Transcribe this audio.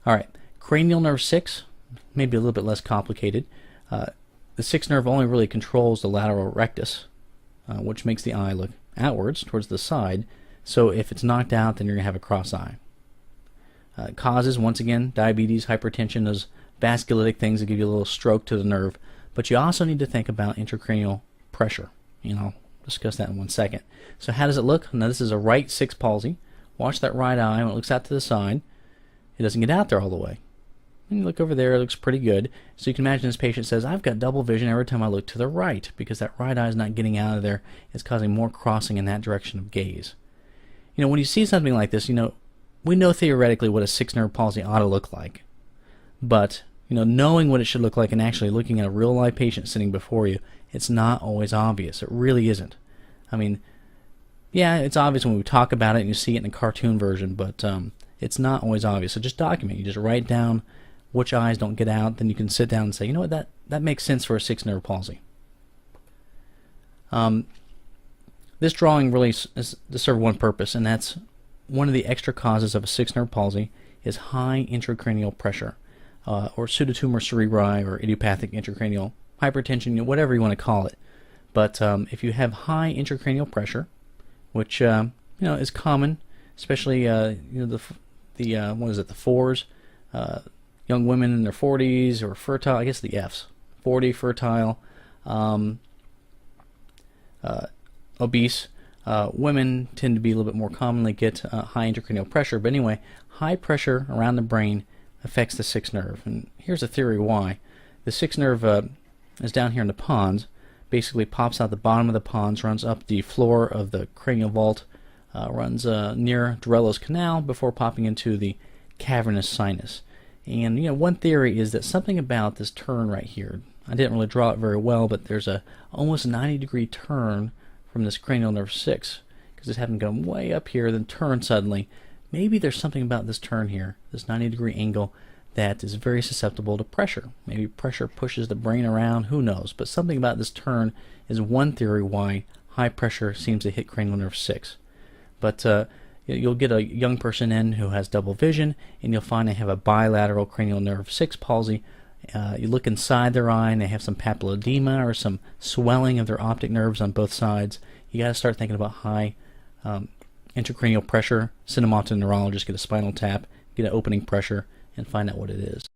All right, cranial nerve 6, maybe a little bit less complicated. The sixth nerve only really controls the lateral rectus, which makes the eye look outwards towards the side. So if it's knocked out, then you're going to have a cross eye. Causes, once again, diabetes, hypertension, those vasculitic things that give you a little stroke to the nerve. But you also need to think about intracranial pressure. I'll discuss that in 1 second. So how does it look? Now this is a right 6 palsy. Watch that right eye when it looks out to the side. It doesn't get out there all the way. And you look over there, it looks pretty good. So you can imagine this patient says, I've got double vision every time I look to the right, because that right eye is not getting out of there. It's causing more crossing in that direction of gaze. When you see something like this, we know theoretically what a 6 nerve palsy ought to look like. But, knowing what it should look like and actually looking at a real live patient sitting before you, it's not always obvious. It really isn't. Yeah, it's obvious when we talk about it and you see it in a cartoon version, but it's not always obvious. So just document. You just write down which eyes don't get out, then you can sit down and say, you know what, that makes sense for a 6 nerve palsy. This drawing really is to serve one purpose, and that's one of the extra causes of a 6 nerve palsy is high intracranial pressure, or pseudotumor cerebri, or idiopathic intracranial hypertension, whatever you want to call it. But if you have high intracranial pressure, which is common, especially the fours, young women in their 40s or fertile, I guess the Fs, 40, fertile, obese. Women tend to be a little bit more commonly get high intracranial pressure. But anyway, high pressure around the brain affects the 6th nerve. And here's a theory why. The 6th nerve is down here in the pons, basically pops out the bottom of the pons, runs up the floor of the cranial vault, runs near Dorello's canal before popping into the cavernous sinus. And one theory is that something about this turn right here, I didn't really draw it very well, but there's a almost 90-degree turn from this cranial nerve 6, because it's having gone way up here, then turn suddenly. Maybe there's something about this turn here, this 90-degree angle, that is very susceptible to pressure. Maybe pressure pushes the brain around, who knows? But something about this turn is one theory why high pressure seems to hit cranial nerve 6. But you'll get a young person in who has double vision, and you'll find they have a bilateral cranial nerve 6 palsy. You look inside their eye, and they have some papilledema or some swelling of their optic nerves on both sides. You got to start thinking about high intracranial pressure. Send them off to the neurologist, get a spinal tap, get an opening pressure, and find out what it is.